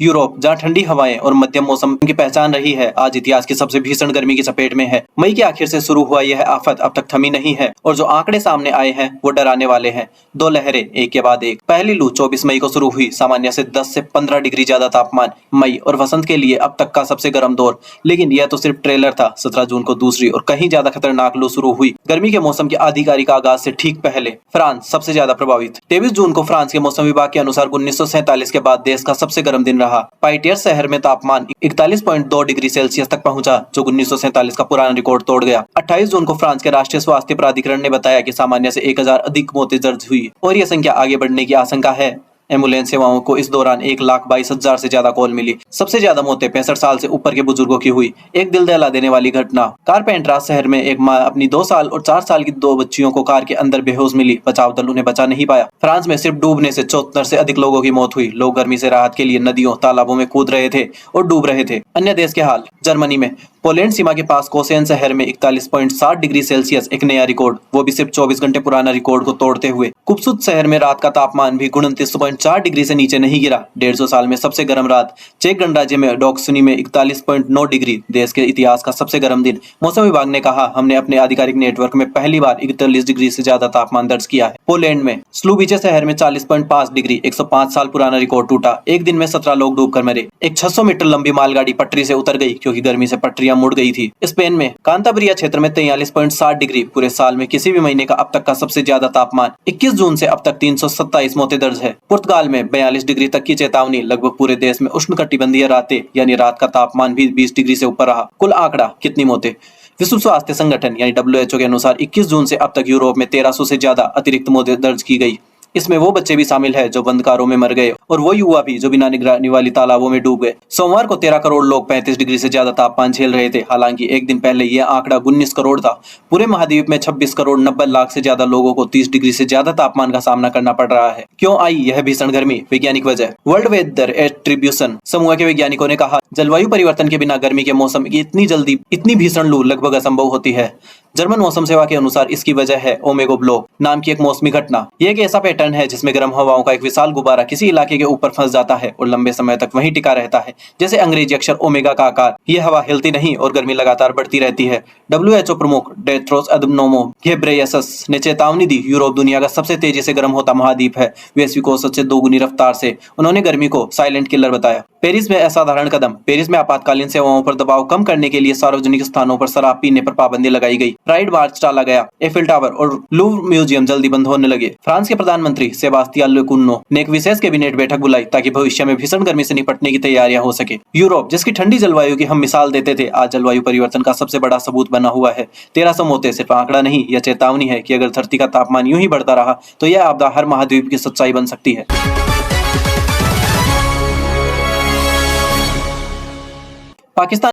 Europe, जहां ठंडी हवाएं और मध्यम मौसम की पहचान रही है, आज इतिहास की सबसे भीषण गर्मी की चपेट में है। मई के आखिर से शुरू हुआ यह आफत अब तक थमी नहीं है और जो आंकड़े सामने आए हैं वो डराने वाले हैं। दो लहरें एक के बाद एक। पहली लू 24 मई को शुरू हुई, सामान्य से 10 से 15 डिग्री ज्यादा तापमान। मई और वसंत के लिए अब तक का सबसे गर्म दौर। लेकिन यह तो सिर्फ ट्रेलर था। 17 जून को दूसरी और कहीं ज्यादा खतरनाक लू शुरू हुई। गर्मी के मौसम के आधिकारिक आगाज से ठीक पहले फ्रांस सबसे ज्यादा प्रभावित। 23 जून को फ्रांस के मौसम विभाग के अनुसार 1947 के बाद देश का सबसे गर्म दिन रहा। पाइटियर्स शहर में तापमान 41.2 डिग्री सेल्सियस तक पहुंचा, जो 1947 का पुराना रिकॉर्ड तोड़ गया। 28 जून को फ्रांस के राष्ट्रीय स्वास्थ्य प्राधिकरण ने बताया कि सामान्य से 1000 अधिक मौतें दर्ज हुई और यह संख्या आगे बढ़ने की आशंका है। एम्बुलेंस सेवाओं को इस दौरान 1,22,000 से ज्यादा कॉल मिली। सबसे ज्यादा मौतें 65 साल से ऊपर के बुजुर्गों की हुई। एक दिल दहला देने वाली घटना, कारपेंट्रास शहर में एक मां अपनी 2 साल और 4 साल की 2 बच्चियों को कार के अंदर बेहोश मिली। बचाव दल उन्हें बचा नहीं पाया। फ्रांस में सिर्फ डूबने से 74 से अधिक लोगों की मौत हुई। लोग गर्मी से राहत के लिए नदियों तालाबों में कूद रहे थे और डूब रहे थे। अन्य देश के हाल, जर्मनी में पोलैंड सीमा के पास कोसेन शहर में 41.7 डिग्री सेल्सियस एक नया रिकॉर्ड, वो भी सिर्फ 24 घंटे पुराना रिकॉर्ड को तोड़ते हुए। कुप्सुत शहर में रात का तापमान भी 29.4 डिग्री से नीचे नहीं गिरा। 150 साल में सबसे गर्म रात। चेक गणराज्य में डॉक्सुनी में 41.9 डिग्री, देश के इतिहास का सबसे गर्म दिन। मौसम विभाग ने कहा, हमने अपने आधिकारिक नेटवर्क में पहली बार 41 डिग्री से ज्यादा तापमान दर्ज किया है। पोलैंड में स्लुबिचे शहर में 40.5 डिग्री, 105 साल पुराना रिकॉर्ड टूटा। एक दिन में 17 लोग डूबकर मरे। एक 600 मीटर लंबी मालगाड़ी पटरी से उतर गई क्योंकि गर्मी से पटरियां मुड़ गई थी। स्पेन में कांताब्रिया क्षेत्र में 43.7 डिग्री, पूरे साल में किसी भी महीने का अब तक का सबसे ज्यादा तापमान। 21 जून से अब तक 327 मौतें दर्ज है। पुर्तगाल में 42 डिग्री तक की चेतावनी। लगभग पूरे देश में उष्णकटिबंधीय रातें, यानी रात का तापमान भी 20 डिग्री से ऊपर रहा। कुल आंकड़ा, कितनी मौतें? विश्व स्वास्थ्य संगठन यानी WHO के अनुसार 21 जून से अब तक यूरोप में 1300 से ज्यादा अतिरिक्त मौतें दर्ज की गई। इसमें वो बच्चे भी शामिल है जो बंद कारों में मर गए और वो युवा भी जो बिना निगरानी वाली तालाबों में डूब गए। सोमवार को 13 करोड़ लोग 35 डिग्री से ज्यादा तापमान झेल रहे थे। हालांकि एक दिन पहले यह आंकड़ा 19 करोड़ था। पूरे महाद्वीप में 26 करोड़ 90 लाख से ज्यादा लोगों को 30 डिग्री से ज्यादा तापमान का सामना करना पड़ रहा है। क्यों आई यह भीषण गर्मी? वैज्ञानिक वजह। वर्ल्ड वेदर एट्रीब्यूशन समूह के वैज्ञानिकों ने कहा, जलवायु परिवर्तन के बिना गर्मी के मौसम की इतनी भीषण लू लगभग असंभव होती है। जर्मन मौसम सेवा के अनुसार इसकी वजह है ओमेगा ब्लॉक नाम की एक मौसमी घटना। यह एक ऐसा पैटर्न है जिसमें गर्म हवाओं का एक विशाल गुब्बारा किसी इलाके के ऊपर फंस जाता है और लंबे समय तक वहीं टिका रहता है, जैसे अंग्रेजी अक्षर ओमेगा का आकार। यह हवा हिलती नहीं और गर्मी लगातार बढ़ती रहती है। WHO प्रमुख टेड्रोस अदनोम घेब्रेयेसस ने चेतावनी दी, यूरोप दुनिया का सबसे तेजी से गर्म होता महाद्वीप है, वैश्विक औसत से 2 गुनी रफ्तार से। उन्होंने गर्मी को साइलेंट किलर बताया। पेरिस में असाधारण कदम। पेरिस में आपातकालीन सेवाओं पर दबाव कम करने के लिए सार्वजनिक स्थानों पर शराब पीने पर पाबंदी लगाई गई। प्राइड मार्च टाला गया। एफिल टावर और लूव्र म्यूजियम जल्दी बंद होने लगे। फ्रांस के प्रधानमंत्री सेबास्तियान लेकुर्नो ने एक विशेष कैबिनेट बैठक बुलाई ताकि भविष्य में भीषण गर्मी से निपटने की तैयारियां हो सके। यूरोप, जिसकी ठंडी जलवायु की हम मिसाल देते थे, आज जलवायु परिवर्तन का सबसे बड़ा सबूत बना हुआ है। 1300 मौतें सिर्फ आंकड़ा नहीं, यह चेतावनी है कि अगर धरती का तापमान यूं ही बढ़ता रहा तो यह आपदा हर महाद्वीप की सच्चाई बन सकती है। पाकिस्तान